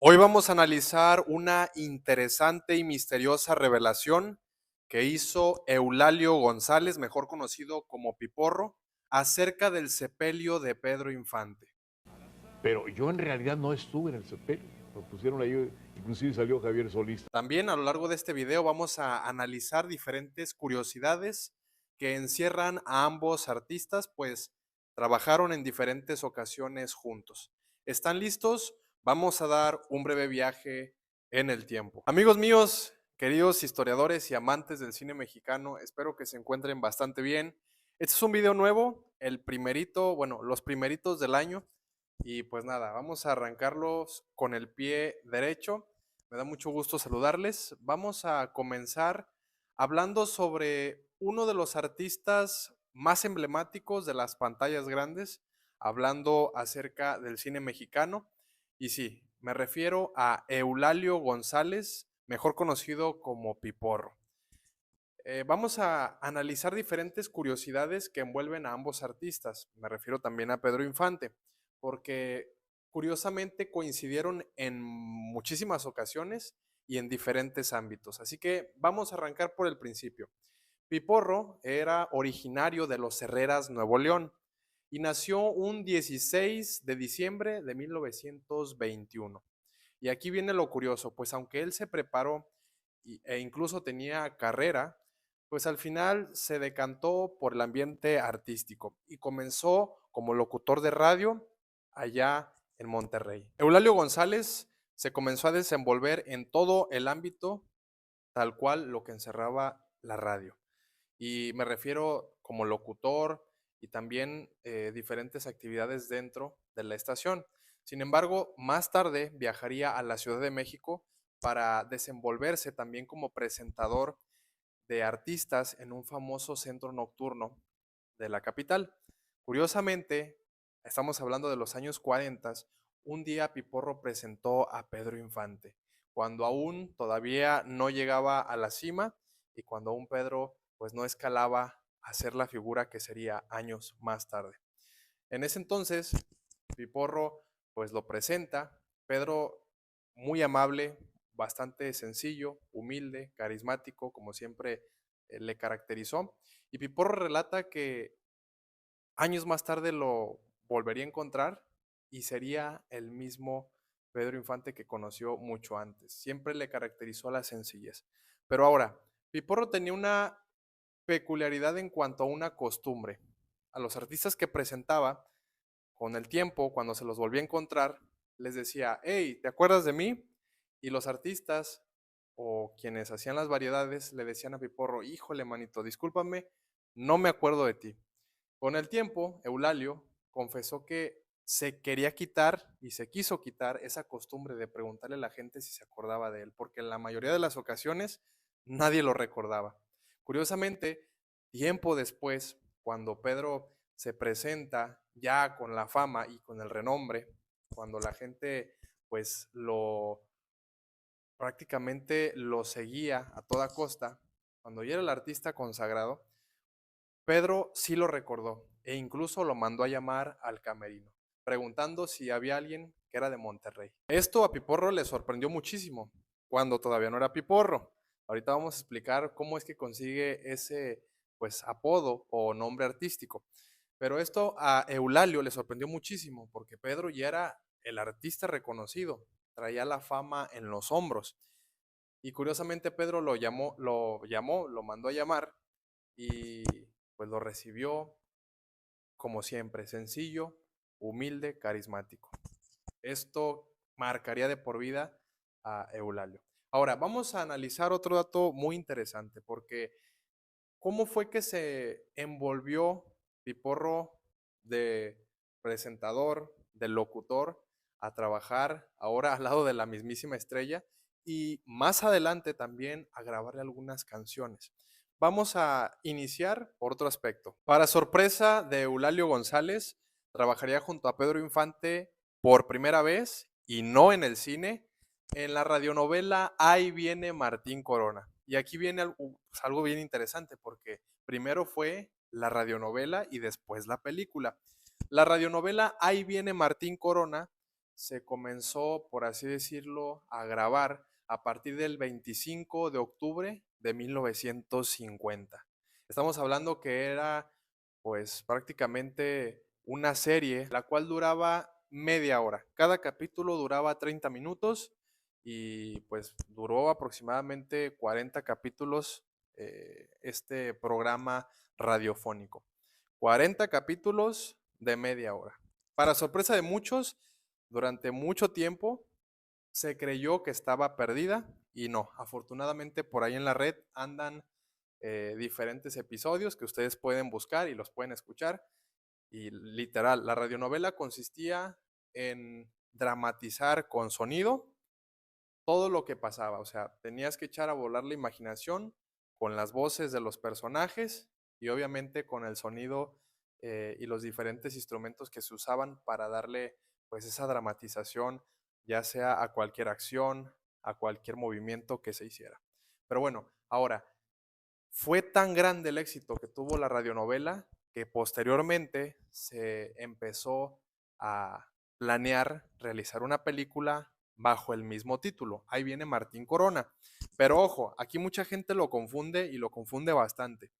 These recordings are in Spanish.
Hoy vamos a analizar una interesante y misteriosa revelación que hizo Eulalio González, mejor conocido como Piporro, acerca del sepelio de Pedro Infante. Pero yo en realidad no estuve en el sepelio, lo pusieron ahí, inclusive salió Javier Solís. También a lo largo de este video vamos a analizar diferentes curiosidades que encierran a ambos artistas, pues trabajaron en diferentes ocasiones juntos. ¿Están listos? Vamos a dar un breve viaje en el tiempo. Amigos míos, queridos historiadores y amantes del cine mexicano, espero que se encuentren bastante bien. Este es un video nuevo, el primerito, bueno, los primeritos del año. Y pues nada, vamos a arrancarlos con el pie derecho. Me da mucho gusto saludarles. Vamos a comenzar hablando sobre uno de los artistas más emblemáticos de las pantallas grandes, hablando acerca del cine mexicano. Y sí, me refiero a Eulalio González, mejor conocido como Piporro. Vamos a analizar diferentes curiosidades que envuelven a ambos artistas. Me refiero también a Pedro Infante, porque curiosamente coincidieron en muchísimas ocasiones y en diferentes ámbitos. Así que vamos a arrancar por el principio. Piporro era originario de Los Herreras, Nuevo León, y nació un 16 de diciembre de 1921. Y aquí viene lo curioso, pues aunque él se preparó e incluso tenía carrera, pues al final se decantó por el ambiente artístico y comenzó como locutor de radio allá en Monterrey. Eulalio González se comenzó a desenvolver en todo el ámbito tal cual lo que encerraba la radio. Y me refiero como locutor y también diferentes actividades dentro de la estación. Sin embargo, más tarde viajaría a la Ciudad de México para desenvolverse también como presentador de artistas en un famoso centro nocturno de la capital. Curiosamente, estamos hablando de los años 40, un día Piporro presentó a Pedro Infante, cuando aún todavía no llegaba a la cima y cuando aún Pedro pues no escalaba a ser la figura que sería años más tarde. En ese entonces, Piporro pues lo presenta, Pedro muy amable, bastante sencillo, humilde, carismático, como siempre le caracterizó, y Piporro relata que años más tarde lo volvería a encontrar y sería el mismo Pedro Infante que conoció mucho antes. Siempre le caracterizó la sencillez. Pero ahora, Piporro tenía una peculiaridad en cuanto a una costumbre. A los artistas que presentaba, con el tiempo, cuando se los volvía a encontrar, les decía, hey, ¿te acuerdas de mí? Y los artistas o quienes hacían las variedades le decían a Piporro, híjole, manito, discúlpame, no me acuerdo de ti. Con el tiempo, Eulalio confesó que se quería quitar y se quiso quitar esa costumbre de preguntarle a la gente si se acordaba de él, porque en la mayoría de las ocasiones nadie lo recordaba. Curiosamente, tiempo después, cuando Pedro se presenta ya con la fama y con el renombre, cuando la gente pues prácticamente lo seguía a toda costa, cuando ya era el artista consagrado, Pedro sí lo recordó e incluso lo mandó a llamar al camerino, preguntando si había alguien que era de Monterrey. Esto a Piporro le sorprendió muchísimo, cuando todavía no era Piporro. Ahorita vamos a explicar cómo es que consigue ese pues apodo o nombre artístico. Pero esto a Eulalio le sorprendió muchísimo, porque Pedro ya era el artista reconocido, traía la fama en los hombros. Y curiosamente Pedro lo mandó a llamar y pues lo recibió como siempre, sencillo, humilde, carismático. Esto marcaría de por vida a Eulalio. Ahora, vamos a analizar otro dato muy interesante, porque ¿cómo fue que se envolvió Piporro de presentador, de locutor, a trabajar ahora al lado de la mismísima estrella y más adelante también a grabarle algunas canciones? Vamos a iniciar por otro aspecto. Para sorpresa de Eulalio González, trabajaría junto a Pedro Infante por primera vez y no en el cine, en la radionovela Ahí viene Martín Corona. Y aquí viene algo bien interesante, porque primero fue la radionovela y después la película. La radionovela Ahí viene Martín Corona se comenzó, por así decirlo, a grabar a partir del 25 de octubre de 1950. Estamos hablando que era, pues, prácticamente una serie, la cual duraba media hora. Cada capítulo duraba 30 minutos y, pues, duró aproximadamente 40 capítulos, este programa radiofónico. 40 capítulos de media hora. Para sorpresa de muchos, durante mucho tiempo se creyó que estaba perdida y no. Afortunadamente por ahí en la red andan diferentes episodios que ustedes pueden buscar y los pueden escuchar. Y literal, la radionovela consistía en dramatizar con sonido todo lo que pasaba. O sea, tenías que echar a volar la imaginación con las voces de los personajes y obviamente con el sonido y los diferentes instrumentos que se usaban para darle pues esa dramatización, ya sea a cualquier acción, a cualquier movimiento que se hiciera. Pero bueno, ahora, fue tan grande el éxito que tuvo la radionovela que posteriormente se empezó a planear realizar una película bajo el mismo título. Ahí viene Martín Corona. Pero ojo, aquí mucha gente lo confunde y lo confunde bastante.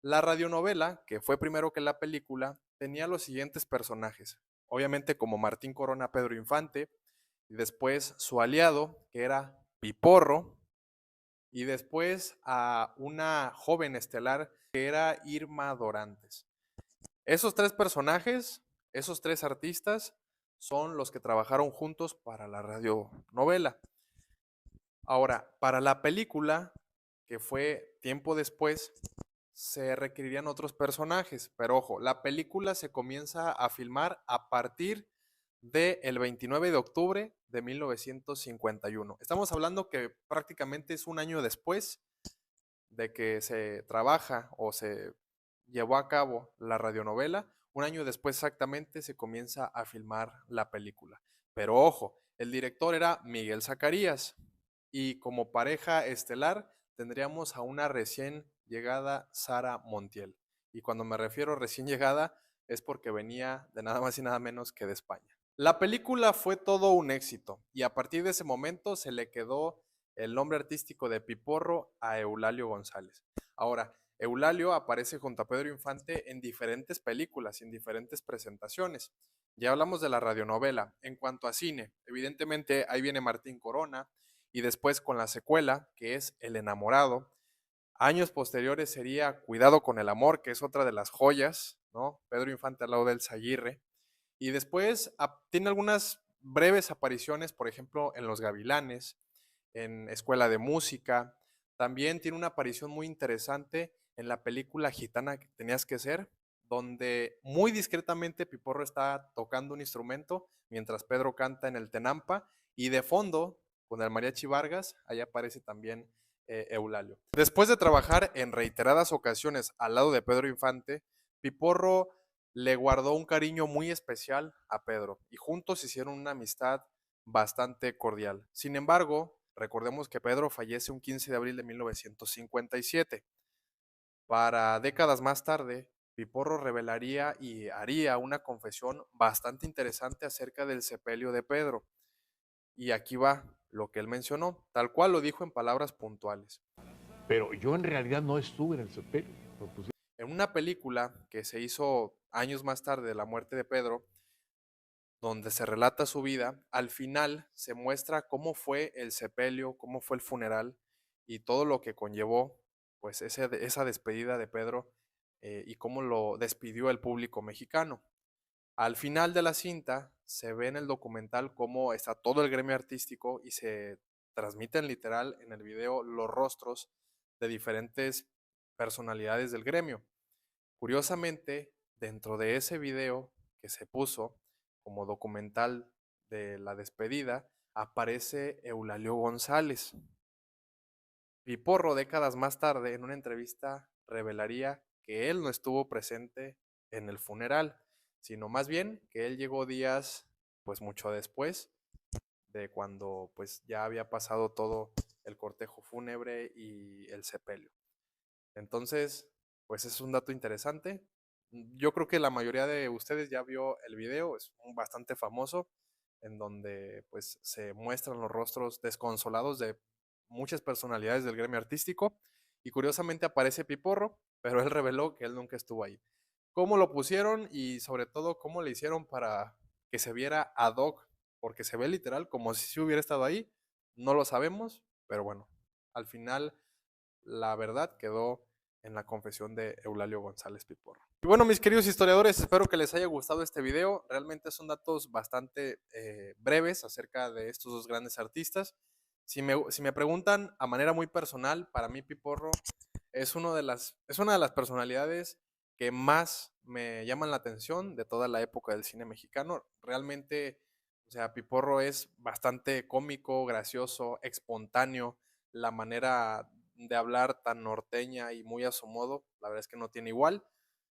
La radionovela, que fue primero que la película, tenía los siguientes personajes. Obviamente como Martín Corona, Pedro Infante, y después su aliado, que era Piporro, y después a una joven estelar que era Irma Dorantes. Esos tres personajes, esos tres artistas, son los que trabajaron juntos para la radionovela. Ahora, para la película, que fue tiempo después, se requerirían otros personajes, pero ojo, la película se comienza a filmar a partir del 29 de octubre de 1951. Estamos hablando que prácticamente es un año después de que se trabaja o se llevó a cabo la radionovela, un año después exactamente se comienza a filmar la película. Pero ojo, el director era Miguel Zacarías y como pareja estelar tendríamos a una recién llegada Sara Montiel. Y cuando me refiero a recién llegada es porque venía de nada más y nada menos que de España. La película fue todo un éxito y a partir de ese momento se le quedó el nombre artístico de Piporro a Eulalio González. Ahora, Eulalio aparece junto a Pedro Infante en diferentes películas, en diferentes presentaciones. Ya hablamos de la radionovela. En cuanto a cine, evidentemente ahí viene Martín Corona y después con la secuela, que es El enamorado. Años posteriores sería Cuidado con el amor, que es otra de las joyas, ¿no? Pedro Infante al lado del Zaguirre. Y después tiene algunas breves apariciones, por ejemplo, en Los Gavilanes, en Escuela de Música. También tiene una aparición muy interesante en la película Gitana que tenías que ser, donde muy discretamente Piporro está tocando un instrumento mientras Pedro canta en el tenampa y de fondo, con el mariachi Vargas, ahí aparece también Eulalio. Después de trabajar en reiteradas ocasiones al lado de Pedro Infante, Piporro le guardó un cariño muy especial a Pedro y juntos hicieron una amistad bastante cordial. Sin embargo, recordemos que Pedro fallece un 15 de abril de 1957. Para décadas más tarde, Piporro revelaría y haría una confesión bastante interesante acerca del sepelio de Pedro. Y aquí va lo que él mencionó, tal cual lo dijo en palabras puntuales. Pero yo en realidad no estuve en el sepelio. En una película que se hizo años más tarde de la muerte de Pedro, donde se relata su vida, al final se muestra cómo fue el sepelio, cómo fue el funeral y todo lo que conllevó pues esa despedida de Pedro y cómo lo despidió el público mexicano. Al final de la cinta se ve en el documental cómo está todo el gremio artístico y se transmiten literal en el video los rostros de diferentes personalidades del gremio. Curiosamente, dentro de ese video que se puso como documental de la despedida, aparece Eulalio González. Piporro, décadas más tarde, en una entrevista, revelaría que él no estuvo presente en el funeral, sino más bien que él llegó días, pues mucho después de cuando pues ya había pasado todo el cortejo fúnebre y el sepelio. Entonces, pues es un dato interesante. Yo creo que la mayoría de ustedes ya vio el video, es bastante famoso. en donde pues se muestran los rostros desconsolados de muchas personalidades del gremio artístico y curiosamente aparece Piporro, pero él reveló que él nunca estuvo ahí. ¿Cómo lo pusieron y sobre todo cómo le hicieron para que se viera ad hoc? Porque se ve literal como si sí hubiera estado ahí, no lo sabemos, pero bueno, al final la verdad quedó en la confesión de Eulalio González Piporro. Y bueno, mis queridos historiadores, espero que les haya gustado este video. Realmente son datos bastante breves acerca de estos dos grandes artistas. Si me preguntan a manera muy personal, para mí Piporro es una de las personalidades que más me llaman la atención de toda la época del cine mexicano. Realmente, o sea, Piporro es bastante cómico, gracioso, espontáneo. La manera de hablar tan norteña y muy a su modo, la verdad es que no tiene igual.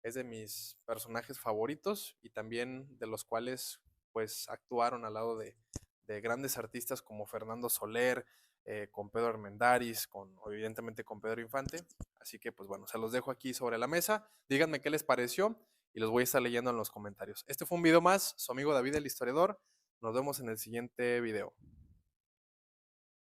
Es de mis personajes favoritos y también de los cuales pues actuaron al lado de grandes artistas como Fernando Soler, con Pedro Armendáriz, evidentemente con Pedro Infante. Así que pues bueno, se los dejo aquí sobre la mesa. Díganme qué les pareció y los voy a estar leyendo en los comentarios. Este fue un video más, su amigo David el historiador. Nos vemos en el siguiente video.